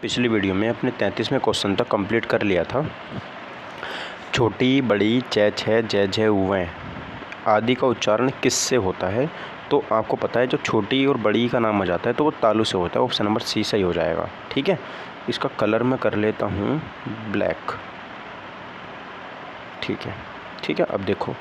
पिछली वीडियो में अपने 33वें क्वेश्चन तक कंप्लीट कर लिया था। छोटी बड़ी च छ ज झ उ आदि का उच्चारण किससे होता है? तो आपको पता है जो छोटी और बड़ी का नाम आ जाता है तो वो तालु से होता है। ऑप्शन नंबर सी सही हो जाएगा। ठीक है, इसका कलर मैं कर लेता हूँ ब्लैक। ठीक है, अब देखो,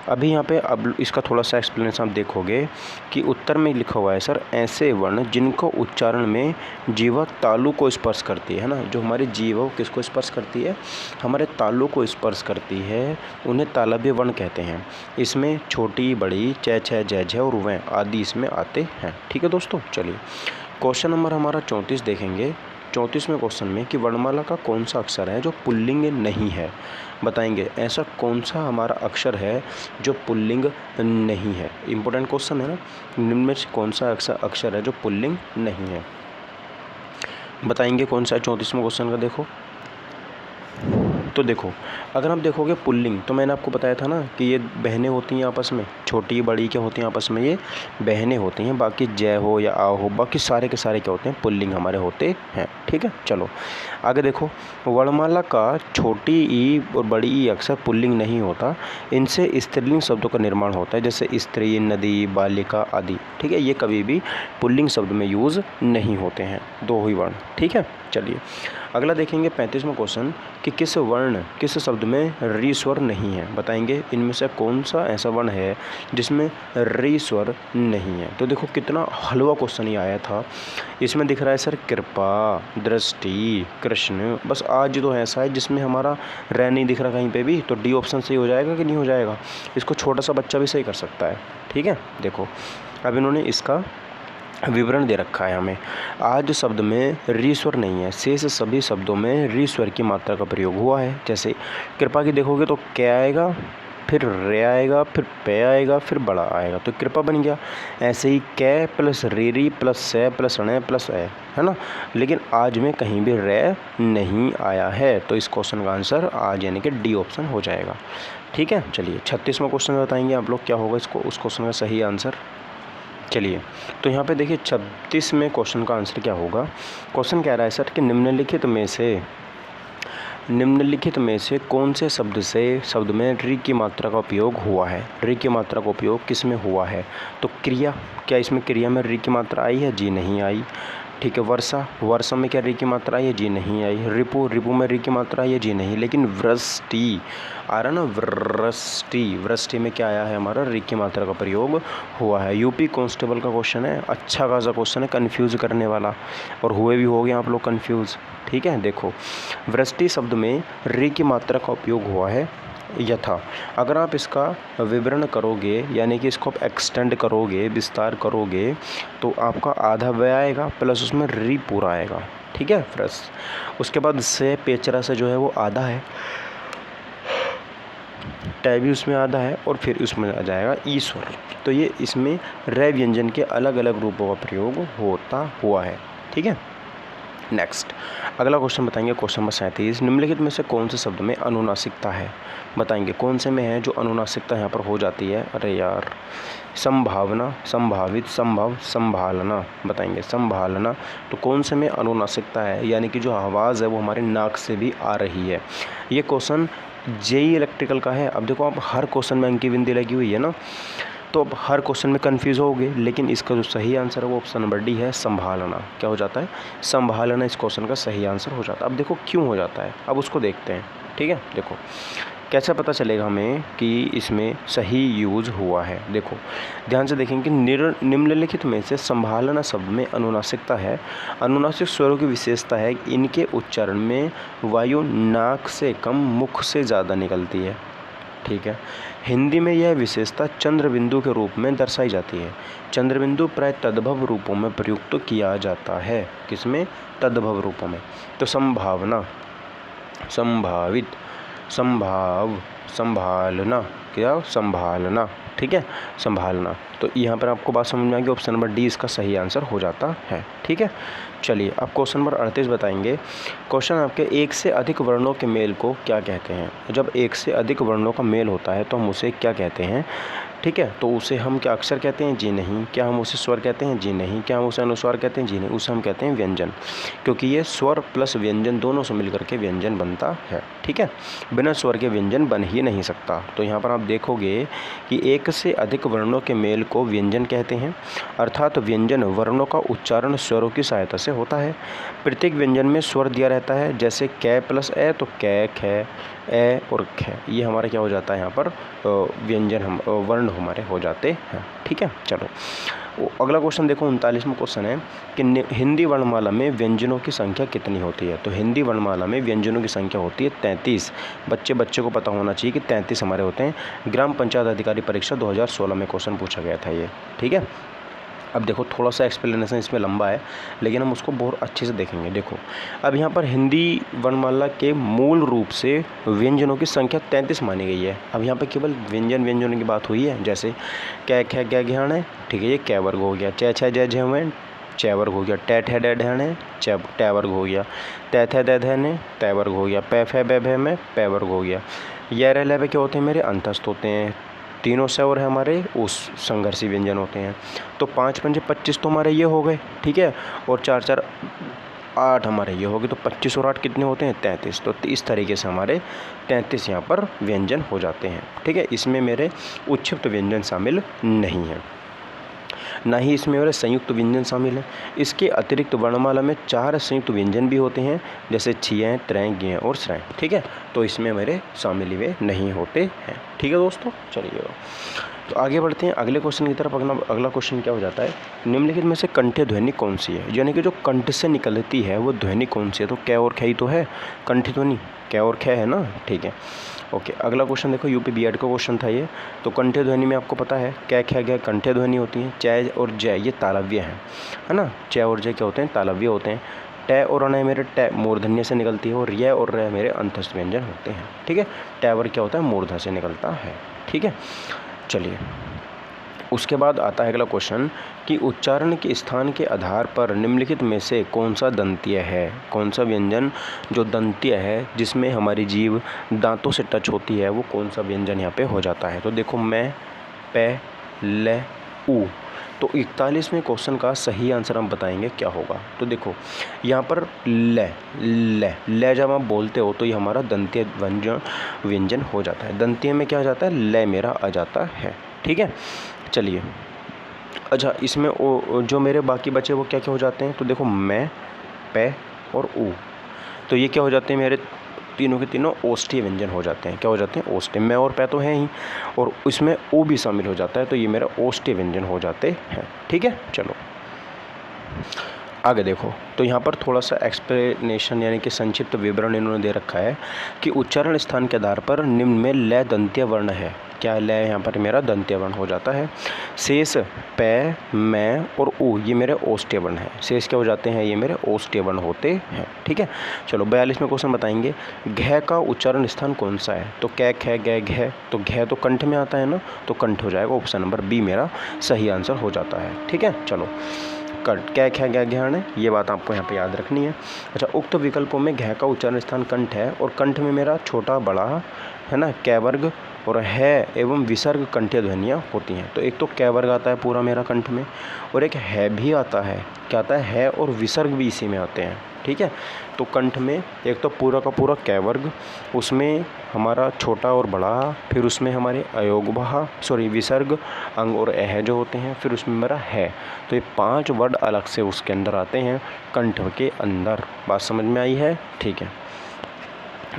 अभी यहाँ पे अब इसका थोड़ा सा एक्सप्लेनेशन आप देखोगे कि उत्तर में लिखा हुआ है सर ऐसे वर्ण जिनको उच्चारण में जीवा तालु को स्पर्श करती है ना। जो हमारी जीवा किसको स्पर्श करती है? हमारे तालु को स्पर्श करती है, उन्हें तालव्य वर्ण कहते हैं। इसमें छोटी बड़ी च छ ज झ और व आदि इसमें आते हैं। ठीक है दोस्तों, चलिए क्वेश्चन नंबर हमारा 34 देखेंगे। 34वें क्वेश्चन में कि वर्णमाला का कौन सा अक्षर है जो पुल्लिंग नहीं है? बताएंगे ऐसा कौन सा हमारा अक्षर है जो पुल्लिंग नहीं है। इंपॉर्टेंट क्वेश्चन है ना। निम्न में से कौन सा अक्षर है जो पुल्लिंग नहीं है? बताएंगे कौन सा है 34वें क्वेश्चन का। देखो तो देखो, अगर आप देखोगे पुल्लिंग, तो मैंने आपको बताया था ना कि ये बहनें होती हैं आपस में। छोटी बड़ी क्या होती हैं आपस में? ये बहनें होती हैं। बाकी जय हो या आ हो, बाकी सारे के सारे क्या होते हैं? पुल्लिंग हमारे होते हैं। ठीक है, चलो आगे देखो। वर्णमाला का छोटी ई और बड़ी ई अक्षर पुल्लिंग नहीं होता। इनसे स्त्रीलिंग शब्दों का निर्माण होता है, जैसे स्त्री, नदी, बालिका आदि। ठीक है, ये कभी भी पुल्लिंग शब्द में यूज़ नहीं होते हैं, दो ही वर्ण। ठीक है, चलिए अगला देखेंगे 35वां क्वेश्चन कि किस शब्द में री स्वर नहीं है? बताएंगे इनमें से कौन सा ऐसा वर्ण है जिसमें री स्वर नहीं है। तो देखो कितना हलवा क्वेश्चन ही आया था। इसमें दिख रहा है सर कृपा, दृष्टि, कृष्ण, बस आज तो ऐसा है जिसमें हमारा रै नहीं दिख रहा कहीं पे भी। तो डी ऑप्शन सही हो जाएगा कि नहीं हो जाएगा? इसको छोटा सा बच्चा भी सही कर सकता है। ठीक है, देखो अब इन्होंने इसका विवरण दे रखा है हमें। आज शब्द में री स्वर नहीं है, शेष सभी शब्दों में री स्वर की मात्रा का प्रयोग हुआ है। जैसे कृपा की देखोगे तो क्या आएगा, फिर रे आएगा, फिर पे आएगा, फिर बड़ा आएगा, तो कृपा बन गया। ऐसे ही कै प्लस री प्लस से प्लस ण प्लस है ना। लेकिन आज में कहीं भी रे नहीं आया है, तो इस क्वेश्चन का आंसर आज यानी कि डी ऑप्शन हो जाएगा। ठीक है, चलिए 36वां क्वेश्चन बताएंगे आप लोग क्या होगा इसको, उस क्वेश्चन का सही आंसर। चलिए तो यहाँ पे देखिए 36 में क्वेश्चन का आंसर क्या होगा। क्वेश्चन कह रहा है सर कि निम्नलिखित में से कौन से शब्द में री की मात्रा का उपयोग हुआ है? री की मात्रा का उपयोग किस में हुआ है? तो क्रिया, क्या इसमें क्रिया में री की मात्रा आई है? जी नहीं आई। ठीक है, वर्षा में क्या री की मात्रा आई है? जी नहीं आई। रिपु में री की मात्रा आई है? जी नहीं। लेकिन वृष्टि आ रहा ना, वृष्टि में क्या आया है? हमारा री की मात्रा का प्रयोग हुआ है। यूपी कांस्टेबल का क्वेश्चन है, अच्छा खासा क्वेश्चन है, कन्फ्यूज़ करने वाला, और हुए भी हो गए आप लोग कन्फ्यूज़। ठीक है, देखो वृष्टि शब्द में री की मात्रा का उपयोग हुआ है यथा। अगर आप इसका विवरण करोगे यानी कि इसको आप एक्सटेंड करोगे, विस्तार करोगे, तो आपका आधा व आएगा प्लस उसमें री पूरा आएगा। ठीक है, फ्रेश। उसके बाद से पेचरा से जो है वो आधा है, टै भी उसमें आधा है, और फिर उसमें आ जाएगा ईश्वर। तो ये इसमें रै व्यंजन के अलग अलग रूपों का प्रयोग होता हुआ है। ठीक है, नेक्स्ट अगला क्वेश्चन बताएंगे, क्वेश्चन नंबर 37। निम्नलिखित में से कौन से शब्द में अनुनासिकता है? बताएंगे कौन से में है जो अनुनासिकता यहाँ पर हो जाती है? अरे यार, संभावना, संभावित, संभव, संभालना। बताएंगे संभालना, तो कौन से में अनुनासिकता है? यानी कि जो आवाज़ है वो हमारे नाक से भी आ रही है। ये क्वेश्चन जेई इलेक्ट्रिकल का है। अब देखो आप हर क्वेश्चन में अंकी बिंदी लगी हुई है ना, तो अब हर क्वेश्चन में कंफ्यूज होगे, लेकिन इसका जो सही आंसर है वो ऑप्शन नंबर डी है, संभालना। क्या हो जाता है? संभालना इस क्वेश्चन का सही आंसर हो जाता है। अब देखो क्यों हो जाता है, अब उसको देखते हैं। ठीक है, देखो कैसे पता चलेगा हमें कि इसमें सही यूज हुआ है। देखो ध्यान से देखेंगे, निम्नलिखित में से संभालना शब्द में अनुनासिकता है। अनुनासिक स्वरों की विशेषता है कि इनके उच्चारण में वायु नाक से कम मुख से ज़्यादा निकलती है। ठीक है, हिंदी में यह विशेषता चंद्रबिंदु के रूप में दर्शाई जाती है। चंद्रबिंदु प्राय तद्भव रूपों में प्रयुक्त किया जाता है। किसमें? तद्भव रूपों में। तो संभावना, संभावित, संभाव, संभालना, क्या? संभालना। ठीक है, संभालना। तो यहाँ पर आपको बात समझ में आ गई, ऑप्शन नंबर डी इसका सही आंसर हो जाता है। ठीक है, चलिए अब क्वेश्चन नंबर 38 बताएंगे। क्वेश्चन आपके एक से अधिक वर्णों के मेल को क्या कहते हैं? जब एक से अधिक वर्णों का मेल होता है तो हम उसे क्या कहते हैं? ठीक है। तो उसे हम क्या अक्षर कहते हैं? जी नहीं। क्या हम उसे स्वर कहते हैं? जी नहीं। क्या हम उसे अनुस्वार कहते हैं? जी नहीं। उसे हम कहते हैं व्यंजन, क्योंकि ये स्वर प्लस व्यंजन दोनों से मिलकर के व्यंजन बनता है। ठीक है, बिना स्वर के व्यंजन बन ही नहीं सकता। तो यहाँ पर आप देखोगे कि एक से अधिक वर्णों के मेल को व्यंजन कहते हैं, अर्थात व्यंजन वर्णों का उच्चारण स्वरों की सहायता से होता है। प्रत्येक व्यंजन में स्वर दिया रहता है, जैसे कै प्लस ए तो कै, खे, ए और ख, ये हमारा क्या हो जाता है यहाँ पर व्यंजन हम वर्ण हमारे हो जाते हैं। ठीक है, चलो अगला क्वेश्चन देखो, 39वां क्वेश्चन है कि हिंदी वर्णमाला में व्यंजनों की संख्या कितनी होती है? तो हिंदी वर्णमाला में व्यंजनों की संख्या होती है 33। बच्चे को पता होना चाहिए कि 33 हमारे होते हैं। ग्राम पंचायत अधिकारी परीक्षा 2016 में क्वेश्चन पूछा गया था ये। ठीक है, अब देखो थोड़ा सा एक्सप्लेनेशन इसमें लंबा है, लेकिन हम उसको बहुत अच्छे से देखेंगे। देखो अब यहाँ पर हिंदी वर्णमाला के मूल रूप से व्यंजनों की संख्या 33 मानी गई है। अब यहाँ पर केवल व्यंजनों की बात हुई है, जैसे कै खे कै घ्याण है, ठीक है, ये कै वर्ग हो गया। चे छे जय झे में चे वर्ग हो गया। टे ठे डे ढैण है टे वर्ग हो गया। तै थे दे धैन है तै वर्ग हो गया। पै फै बै भै में पै वर्ग हो गया। ये रह पे क्या होते हैं? मेरे अंतस्थ होते हैं। तीनों से और हमारे उस संघर्षी व्यंजन होते हैं। तो 5 पंजे 25 तो हमारे ये हो गए, ठीक है, और 4 4 8 हमारे ये हो गए। तो 25 और 8 कितने होते हैं? 33। तो इस तरीके से हमारे 33 यहाँ पर व्यंजन हो जाते हैं। ठीक है, इसमें मेरे उच्छिष्ट व्यंजन शामिल नहीं है, ना ही इसमें मेरे संयुक्त व्यंजन शामिल हैं। इसके अतिरिक्त वर्णमाला में 4 संयुक्त व्यंजन भी होते हैं, जैसे छियें, त्रें, गें और स्रें। ठीक है, तो इसमें मेरे शामिल हुए नहीं होते हैं। ठीक है दोस्तों, चलिए तो आगे बढ़ते हैं अगले क्वेश्चन की तरफ। अगला क्वेश्चन क्या हो जाता है? निम्नलिखित में से कंठ्य ध्वनि कौन सी है? यानी कि जो कंठ से निकलती है वो ध्वनि कौन सी है? तो कै और खे ही तो है कंठी ध्वनि, कै और खे है ना। ठीक है, ओके। अगला क्वेश्चन देखो, यूपी बीएड का क्वेश्चन था ये। तो कंठ्य ध्वनि में आपको पता है कै खे गे कंठ्य ध्वनि होती है। चै और जय ये तालव्य है ना। चै और जय क्या होते हैं? तालव्य होते हैं। टे और अण मेरे टे मूर्धन्य से निकलती है, और य और र मेरे अंतस्थ व्यंजन होते हैं। ठीक है, टैवर क्या होता है? मूर्धा से निकलता है। ठीक है, चलिए उसके बाद आता है अगला क्वेश्चन कि उच्चारण के स्थान के आधार पर निम्नलिखित में से कौन सा दंतीय है? कौन सा व्यंजन जो दंतीय है, जिसमें हमारी जीभ दांतों से टच होती है, वो कौन सा व्यंजन यहाँ पे हो जाता है? तो देखो मैं, पे, ले, उ। तो 41वें क्वेश्चन का सही आंसर हम बताएंगे क्या होगा। तो देखो यहाँ पर ले जब आप बोलते हो तो ये हमारा दंतीय व्यंजन हो जाता है। दंतीय में क्या आ जाता है? ले मेरा आ जाता है। ठीक है, चलिए अच्छा, इसमें जो मेरे बाकी बचे वो क्या क्या हो जाते हैं? तो देखो मैं, पे और उ, तो ये क्या हो जाते हैं? मेरे तीनों के तीनों ओष्ठीय व्यंजन हो जाते हैं। क्या हो जाते हैं? ओष्ठीय। मैं और पे तो है ही, और इसमें उ भी शामिल हो जाता है, तो ये मेरा ओष्ठीय व्यंजन हो जाते हैं। ठीक है, चलो आगे देखो। तो यहाँ पर थोड़ा सा एक्सप्लेनेशन यानी कि संक्षिप्त विवरण इन्होंने दे रखा है कि उच्चारण स्थान के आधार पर निम्न में लय दंतीय वर्ण है। क्या लय यहाँ पर मेरा दंतीय वर्ण हो जाता है। शेष पे, मैं और उ ये मेरे ओष्ठीय वर्ण है। शेष क्या हो जाते हैं? ये मेरे ओष्ठीय वर्ण होते हैं। ठीक है, चलो 42वें क्वेश्चन बताएंगे, घ का उच्चारण स्थान कौन सा है? तो कै खे गे घ, तो घ तो कंठ में आता है ना, तो कंठ हो जाएगा। ऑप्शन नंबर बी मेरा सही आंसर हो जाता है। ठीक है, चलो कै खे गे घ्याण है, ये बात आपको यहाँ पे याद रखनी है। अच्छा, उक्त विकल्पों में घ का उच्चारण स्थान कंठ है, और कंठ में मेरा छोटा बड़ा है ना, कै वर्ग और है एवं विसर्ग कंठीय ध्वनियाँ होती हैं। तो एक तो कै वर्ग आता है पूरा मेरा कंठ में, और एक है भी आता है। क्या आता है? और विसर्ग भी इसी में आते हैं। ठीक है, तो कंठ में एक तो पूरा का पूरा कै वर्ग, उसमें हमारा छोटा और बड़ा, फिर उसमें हमारे अयोगवाह विसर्ग अंग और अह जो होते हैं, फिर उसमें मेरा है। तो ये 5 वर्ड अलग से उसके अंदर आते हैं कंठ के अंदर। बात समझ में आई है? ठीक है,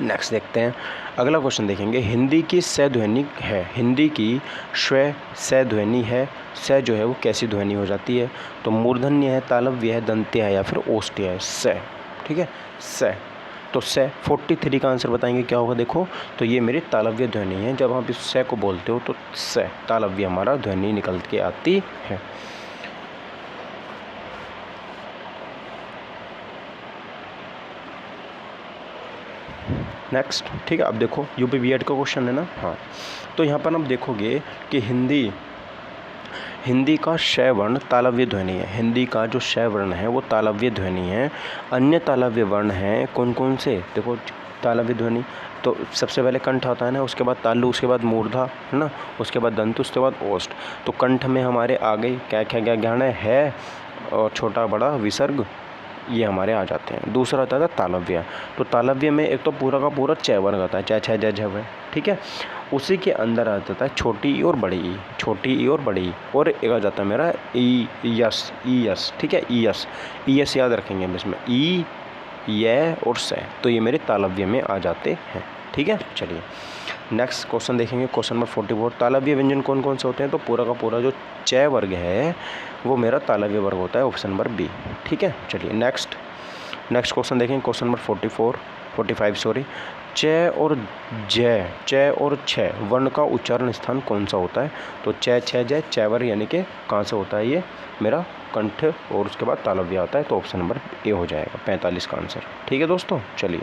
नेक्स्ट देखते हैं अगला क्वेश्चन देखेंगे। हिंदी की स ध्वनि है, हिंदी की श्व स ध्वनि है। स जो है वो कैसी ध्वनि हो जाती है? तो मूर्धन्य है, तालव्य है, दंत्य है, या फिर ओष्ठ्य है। स, ठीक है, स। तो स 43 का आंसर बताएंगे क्या होगा। देखो तो ये मेरी तालव्य ध्वनि है। जब आप इस स को बोलते हो तो स तालव्य हमारा ध्वनि निकल के आती है। नेक्स्ट, ठीक है, अब देखो यूपी बीएड का क्वेश्चन है ना। हाँ, तो यहाँ पर आप देखोगे कि हिंदी का श वर्ण तालव्य ध्वनि है। हिंदी का जो श वर्ण है वो तालव्य ध्वनि है। अन्य तालव्य वर्ण हैं कौन कौन से? देखो तालव्य ध्वनि। तो सबसे पहले कंठ आता है ना, उसके बाद तालु, उसके बाद मूर्धा, है ना, उसके बाद दंत, उसके बाद ओष्ठ। तो कंठ में हमारे आ गई क्या क्या क्या ज्ञान है और छोटा बड़ा विसर्ग, ये हमारे आ जाते हैं। दूसरा आता था तालव्य। तो तालव्य में एक तो पूरा का पूरा च वर्ग आता है, च छ ज झ व, ठीक है। उसी के अंदर आ जाता है छोटी ई और बड़ी ई, छोटी ई और बड़ी ई, और एक आ जाता है मेरा ई यस, ई यस, ठीक है, ई यस, ई यस याद रखेंगे हम इसमें, ई य और स। तो ये मेरे तालव्य में आ जाते हैं, ठीक है। चलिए नेक्स्ट क्वेश्चन देखेंगे, क्वेश्चन नंबर 44। तालव्य व्यंजन कौन कौन से होते हैं? तो पूरा का पूरा जो च वर्ग है वो मेरा तालव्य वर्ग होता है, ऑप्शन नंबर बी, ठीक है। चलिए नेक्स्ट क्वेश्चन देखेंगे, क्वेश्चन नंबर 45 सॉरी। च और ज, च और छ वर्ण का उच्चारण स्थान कौन सा होता है? तो च छ ज च वर्ग यानी कि कहाँ से होता है? ये मेरा कंठ और उसके बाद तालव्य आता है, तो ऑप्शन नंबर ए हो जाएगा 45 का आंसर, ठीक है दोस्तों। चलिए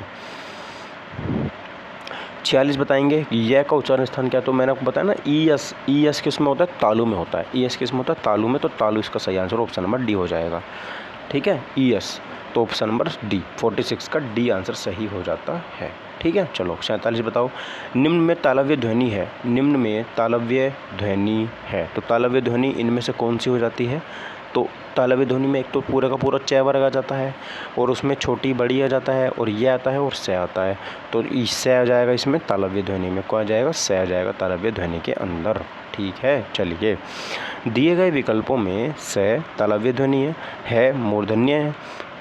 46 बताएंगे, य का उच्चारण स्थान क्या? तो मैंने आपको बताया ना, ई एस किस में होता है? तालु में होता है। ई एस किस में होता है? तालु में। तो तालु इसका सही आंसर ऑप्शन नंबर डी हो जाएगा, ठीक है, ई एस। तो ऑप्शन नंबर डी 46 का डी आंसर सही हो जाता है, ठीक है। चलो 47 बताओ। निम्न में तालव्य ध्वनि है, निम्न में तालव्य ध्वनि है, तो तालव्य ध्वनि इनमें से कौन सी हो जाती है? तो तालव्य ध्वनि में एक तो पूरा का पूरा च वर्ग आ जाता है, और उसमें छोटी बड़ी आ जाता है, और ये आता है और स आता है। तो स आ जाएगा इसमें तालव्य ध्वनि में, क्या आ जाएगा? स आ जाएगा तालव्य ध्वनि के अंदर, ठीक है। चलिए दिए गए विकल्पों में स तालव्य ध्वनि है मूर्धन्य है,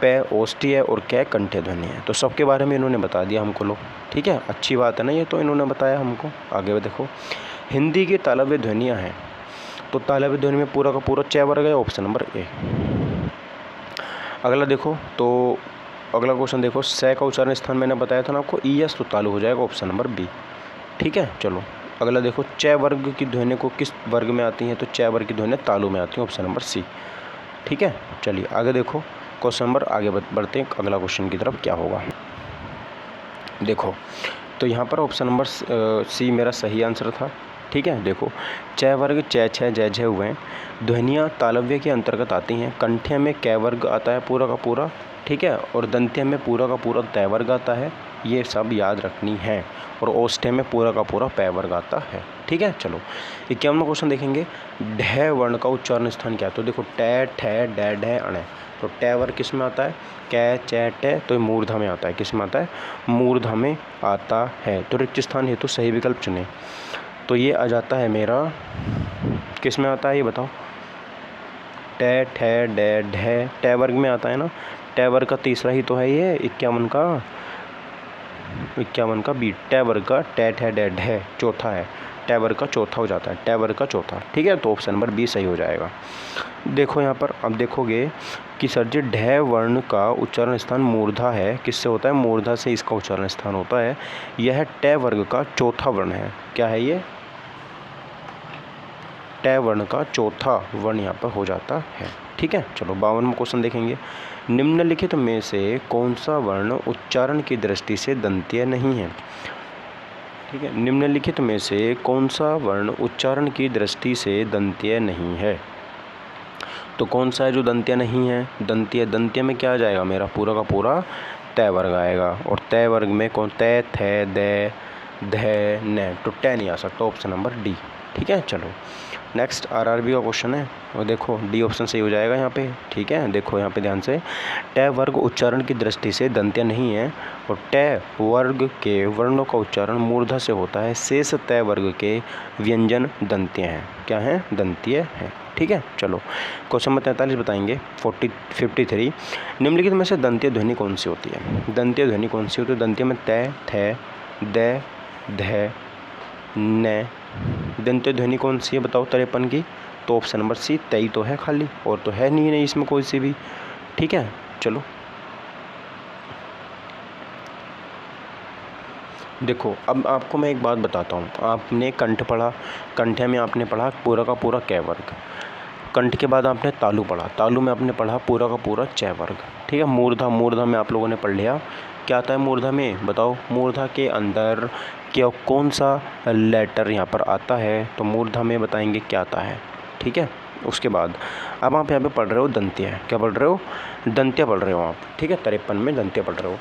प ओष्ठी है, और क कंठ्य ध्वनि है। तो सबके बारे में इन्होंने बता दिया हमको लोग, ठीक है, अच्छी बात है ना, ये तो इन्होंने बताया हमको। आगे देखो, हिंदी की तालव्य ध्वनियाँ हैं, तो तालव्य ध्वनि में पूरा का पूरा च वर्ग है, ऑप्शन नंबर ए। अगला देखो, तो अगला क्वेश्चन देखो, स का उच्चारण स्थान मैंने बताया था ना आपको, ई एस, तो तालु हो जाएगा, ऑप्शन नंबर बी, ठीक है। चलो अगला देखो, च वर्ग की ध्वनि को किस वर्ग में आती हैं? तो च वर्ग की ध्वनि तालु में आती है, ऑप्शन नंबर सी, ठीक है। चलिए आगे देखो, क्वेश्चन नंबर आगे बढ़ते हैं अगला क्वेश्चन की तरफ, क्या होगा देखो। तो यहाँ पर ऑप्शन नंबर सी मेरा सही आंसर था, ठीक है। देखो च वर्ग च छ ज झ हुए ध्वनियाँ तालव्य के अंतर्गत आती हैं। कंठ्य में क वर्ग आता है पूरा का पूरा, ठीक है, और दंत्य में पूरा का पूरा त वर्ग आता है, ये सब याद रखनी है, और ओष्ठ्य में पूरा का पूरा प वर्ग आता है, ठीक है। चलो 51वां क्वेश्चन देखेंगे, ढ वर्ण का उच्चारण स्थान क्या है? तो देखो ट ठ ड ढ अण, तो ट वर्ग किस में आता है? क च ट, तो मूर्धा में आता है, किस में आता है? मूर्धा में आता है। तो रिक्त स्थान हेतु सही विकल्प चुने, तो ये आ जाता है मेरा, किस में आता है ये बताओ? ट ठ ड ढ, ट वर्ग में आता है ना, ट वर्ग का तीसरा ही तो है ये 51 का बी, ट वर्ग का ट ठ ड ढ चौथा है, ट वर्ग का चौथा हो जाता है, ट वर्ग का चौथा, ठीक है। तो ऑप्शन नंबर बी सही हो जाएगा। देखो यहाँ पर अब देखोगे कि सर जी ढ वर्ण का उच्चारण स्थान मूर्धा है, किससे होता है? मूर्धा से इसका उच्चारण स्थान होता है। यह ट वर्ग का चौथा वर्ण है, क्या है ये? ट वर्ण का चौथा वर्ण यहाँ पर हो जाता है, ठीक है। चलो 52वां क्वेश्चन देखेंगे, निम्नलिखित में से कौन सा वर्ण उच्चारण की दृष्टि से दंत्य नहीं है? ठीक है, निम्नलिखित में से कौन सा वर्ण उच्चारण की दृष्टि से दंत्य नहीं है? तो कौन सा है जो दंत्य नहीं है? दंत्य में क्या आ जाएगा? मेरा पूरा का पूरा त वर्ग आएगा, और त वर्ग में कौन? त थ द ध न, तो ट नहीं आ सकता, ऑप्शन नंबर डी, ठीक है। चलो नेक्स्ट आरआरबी का क्वेश्चन है, और देखो डी ऑप्शन सही हो जाएगा यहाँ पे, ठीक है। देखो यहाँ पे ध्यान से, ट वर्ग उच्चारण की दृष्टि से दंत्य नहीं है, और ट वर्ग के वर्णों का उच्चारण मूर्धा से होता है, शेष त वर्ग के व्यंजन दंत्य हैं, क्या हैं? दंत्य हैं, ठीक है। चलो क्वेश्चन नंबर 43 बताएंगे, 53 निम्नलिखित में से दंत्य ध्वनि कौन सी होती है? दंत्य ध्वनि कौन सी होती है? दंत्य में त थ द ध न, दंत्य ध्वनि कौन सी है बताओ 53 की? तो ऑप्शन नंबर सी तई तो है खाली, और तो है नहीं इसमें कोई सी भी, ठीक है। चलो देखो अब आपको मैं एक बात बताता हूँ, आपने कंठ पढ़ा, कंठ्य में आपने पढ़ा पूरा का पूरा क वर्ग, कंठ के बाद आपने तालु पढ़ा, तालु में आपने पढ़ा पूरा का पूरा च वर्ग, ठीक है। मूर्धा में आप लोगों ने पढ़ लिया, क्या आता है मूर्धा में बताओ? मूर्धा के अंदर क्या कौन सा लेटर यहाँ पर आता है? तो मूर्धा में बताएंगे क्या आता है, ठीक है। उसके बाद अब आप यहाँ पे पढ़ रहे हो दंत्य, क्या पढ़ रहे हो? दंत्य पढ़ रहे हो आप, ठीक है। 53 में दंत्य पढ़ रहे हो।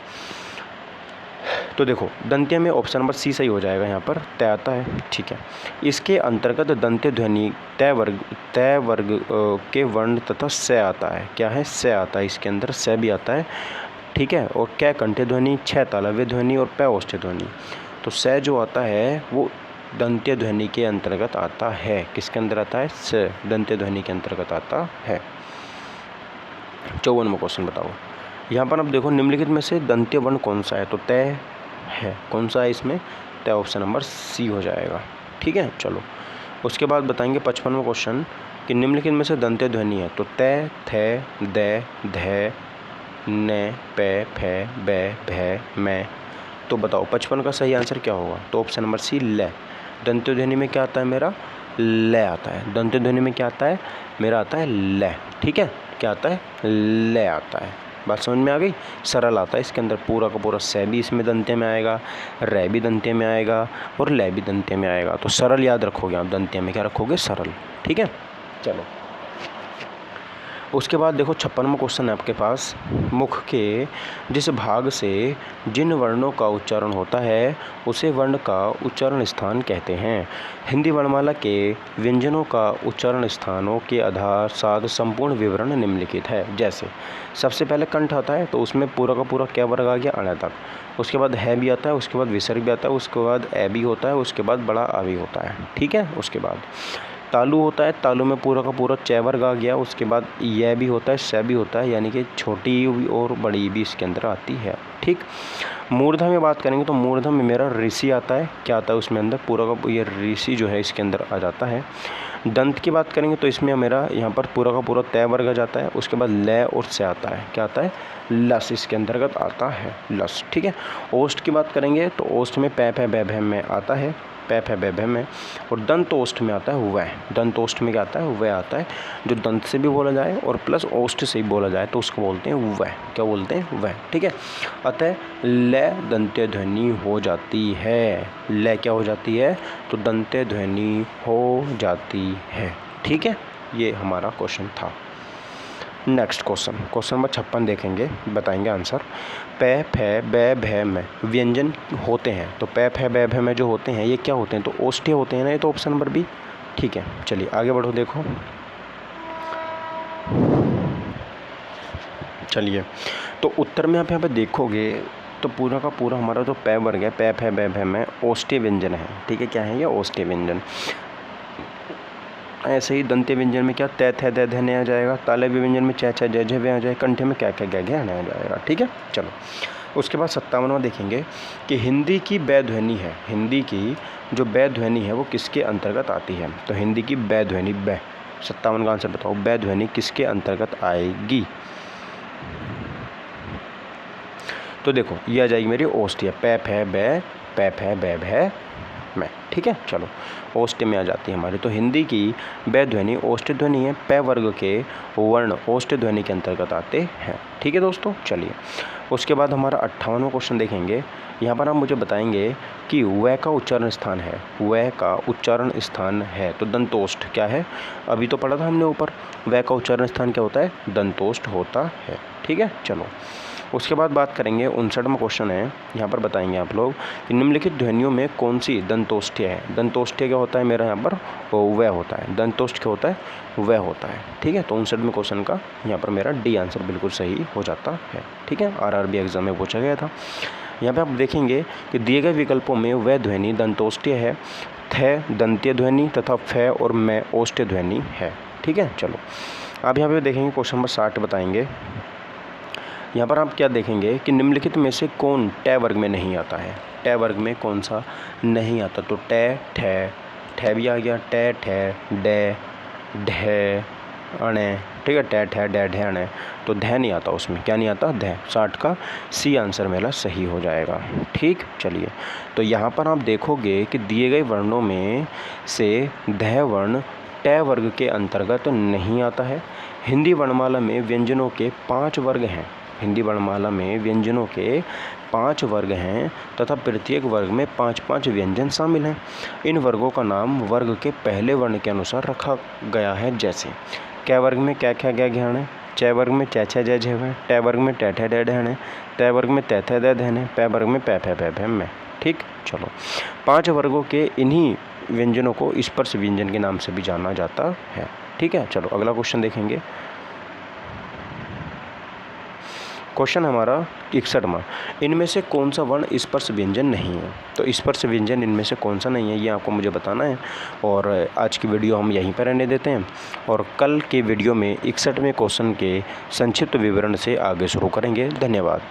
तो देखो दंत्य में ऑप्शन नंबर सी सही हो जाएगा, यहाँ पर तय आता है। ठीक है, इसके अंतर्गत दंत्य ध्वनि तय वर्ग के वर्ण तथा स आता है। क्या है? स आता है, इसके अंदर स भी आता है। ठीक है, और कै कंठ्य ध्वनि, छ तालव्य ध्वनि और पै ओष्ठ्य ध्वनि। तो स जो आता है वो दंत्य ध्वनि के अंतर्गत आता है। किसके अंदर आता है? स दंत्य ध्वनि के अंतर्गत आता है। 54वां क्वेश्चन बताओ। यहाँ पर अब देखो निम्नलिखित में से दंत्य वर्ण कौन सा है? तो तय है। कौन सा है इसमें? तय ऑप्शन नंबर सी हो जाएगा। ठीक है, चलो उसके बाद बताएंगे 55वां क्वेश्चन कि निम्नलिखित में से दंत्य ध्वनि है। तो तय, थ, द, ध, न, प, फ, ब, भ, मैं। तो बताओ 55 का सही आंसर क्या होगा? तो ऑप्शन नंबर सी ल। दंत्य ध्वनि में क्या आता है मेरा? ल आता है। दंत्य ध्वनि में क्या आता है मेरा? आता है ल। ठीक है, क्या आता है? ल आता है। बात समझ में आ गई? सरल आता है, इसके अंदर पूरा का पूरा स भी इसमें दंत्य में आएगा, र भी दंत्य में आएगा और ल भी दंत्य में आएगा। तो सरल याद रखोगे आप, दंत्य में क्या रखोगे? सरल। ठीक है, चलो उसके बाद देखो 56वां क्वेश्चन है आपके पास। मुख के जिस भाग से जिन वर्णों का उच्चारण होता है उसे वर्ण का उच्चारण स्थान कहते हैं। हिंदी वर्णमाला के व्यंजनों का उच्चारण स्थानों के आधार साथ संपूर्ण विवरण निम्नलिखित है। जैसे सबसे पहले कंठ आता है, तो उसमें पूरा का पूरा क्या वर्ग आ गया? अण तक। उसके बाद है भी आता है, उसके बाद विसर्ग भी आता है, उसके बाद ए भी होता है, उसके बाद बड़ा आ भी होता है। ठीक है, उसके बाद तालु होता है, तालु में पूरा का पूरा च वर्ग आ गया। उसके बाद यह भी होता है, स भी होता है, यानी कि छोटी और बड़ी भी इसके अंदर आती है। ठीक, मूर्धा में बात करेंगे तो मूर्धा में मेरा ऋषि आता है। क्या आता है उसमें अंदर? पूरा का ये ऋषि जो है इसके अंदर आ जाता है। दंत की बात करेंगे तो इसमें मेरा यहाँ पर पूरा का पूरा तय वर्ग आ जाता है। उसके बाद ल और से आता है। क्या आता है? लस इसके अंतर्गत आता है, लस। ठीक है, ओष्ठ की बात करेंगे तो ओष्ठ में पै फै बै भै में आता है, पै फै बै भै में। और दंत ओष्ठ में आता है वह। दंत ओष्ठ में क्या आता है? वह आता है, जो दंत से भी बोला जाए और प्लस ओष्ठ से भी बोला जाए तो उसको बोलते हैं वह। क्या बोलते हैं? वह। ठीक है, अतः ल दंत्य ध्वनि हो जाती है। ल क्या हो जाती है? तो दंत्य ध्वनि हो जाती है। ठीक है, ये हमारा क्वेश्चन था। नेक्स्ट क्वेश्चन नंबर 56 देखेंगे, बताएंगे आंसर। पै फै बै भै में व्यंजन होते हैं। तो पै फै बै भै में जो होते हैं ये क्या होते हैं? तो ओष्ठ्य होते हैं ना, ये तो ऑप्शन नंबर बी। ठीक है, चलिए आगे बढ़ो। देखो चलिए, तो उत्तर में आप यहाँ पे देखोगे तो पूरा का पूरा हमारा जो पै वर्ग है, पै फै बै भै में ओष्ठ्य व्यंजन है। ठीक है, क्या है ये? ओष्ठ्य व्यंजन। ऐसे ही दंत्य व्यंजन में क्या? तै थ दै ध न आ जाएगा। तालव्य व्यंजन में च छ ज झ व आ जाएगा। कंठ्य में क्या क्या ग घ न आ जाएगा। ठीक है, चलो उसके बाद 57वां देखेंगे कि हिंदी की बै ध्वनि है। हिंदी की जो बै ध्वनि है वो किसके अंतर्गत आती है? तो हिंदी की बै ध्वनि, बै। 57 का आंसर बताओ, बै ध्वनि किसके अंतर्गत आएगी? तो देखो ये आ जाएगी मेरी ओष्ठ्य, पै फै बै, पै फै बै भै में। ठीक है, चलो ओष्ठ्य में आ जाती है हमारी। तो हिंदी की बै ध्वनि ओष्ठ्य ध्वनि है। पै वर्ग के वर्ण ओष्ठ्य ध्वनि के अंतर्गत आते हैं। ठीक है दोस्तों, चलिए उसके बाद हमारा 58वां क्वेश्चन देखेंगे। यहाँ पर आप मुझे बताएंगे कि वह का उच्चारण स्थान है। वह का उच्चारण स्थान है तो दंतोष्ठ क्या है? अभी तो पढ़ा था हमने ऊपर, वह का उच्चारण स्थान क्या होता है? दंतोष्ठ होता है। ठीक है, चलो उसके बाद बात करेंगे 59वां क्वेश्चन है। यहाँ पर बताएंगे आप लोग कि निम्नलिखित ध्वनियों में कौन सी दंतोष्ठ्य है? दंतोष्ठ्य क्या होता है मेरा यहाँ पर? वह होता है। दंतोष्ठ क्या होता है? वह होता है। ठीक है, तो 59वें क्वेश्चन का यहाँ पर मेरा डी आंसर बिल्कुल सही हो जाता है। ठीक है, आरआरबी एग्जाम में पूछा गया था। यहाँ पे आप देखेंगे कि दिए गए विकल्पों में वह ध्वनि दंतोष्ठ्य है, थ दंत्य ध्वनि तथा फ और मैं ओष्ठ्य ध्वनि है। ठीक है, चलो आप यहाँ पे देखेंगे क्वेश्चन नंबर 60 बताएंगे। यहाँ पर आप क्या देखेंगे कि निम्नलिखित में से कौन टै वर्ग में नहीं आता है? टै वर्ग में कौन सा नहीं आता? तो टै, ठै, ठै भी आ गया, टै, ठै, डै, ढै, अणे। ठीक है, टै, ठै, डै, ढै, अणे। तो ध नहीं आता उसमें। क्या नहीं आता? ध। 60 का सी आंसर मेरा सही हो जाएगा। ठीक, चलिए तो यहाँ पर आप देखोगे कि दिए गए वर्णों में से ध वर्ण टै वर्ग के अंतर्गत नहीं आता है। हिंदी वर्णमाला में व्यंजनों के 5 वर्ग हैं। हिंदी वर्णमाला में व्यंजनों के 5 वर्ग हैं तथा प्रत्येक वर्ग में 5-5 व्यंजन शामिल हैं। इन वर्गों का नाम वर्ग के पहले वर्ण के अनुसार रखा गया है। जैसे कै वर्ग में क्या क्या क्या ज्ञान है? च वर्ग में च छ ज झ है, ट वर्ग में ट ठ ड ढ है, त वर्ग में त थ द ध है, प वर्ग में प फ फ फ में। ठीक, चलो 5 वर्गों के इन्हीं व्यंजनों को स्पर्श व्यंजन के नाम से भी जाना जाता है। ठीक है, चलो अगला क्वेश्चन देखेंगे। क्वेश्चन हमारा 61वां, इनमें से कौन सा वर्ण स्पर्श व्यंजन नहीं है। तो स्पर्श व्यंजन इनमें से कौन सा नहीं है ये आपको मुझे बताना है। और आज की वीडियो हम यहीं पर रहने देते हैं और कल के वीडियो में 61वें क्वेश्चन के संक्षिप्त विवरण से आगे शुरू करेंगे। धन्यवाद।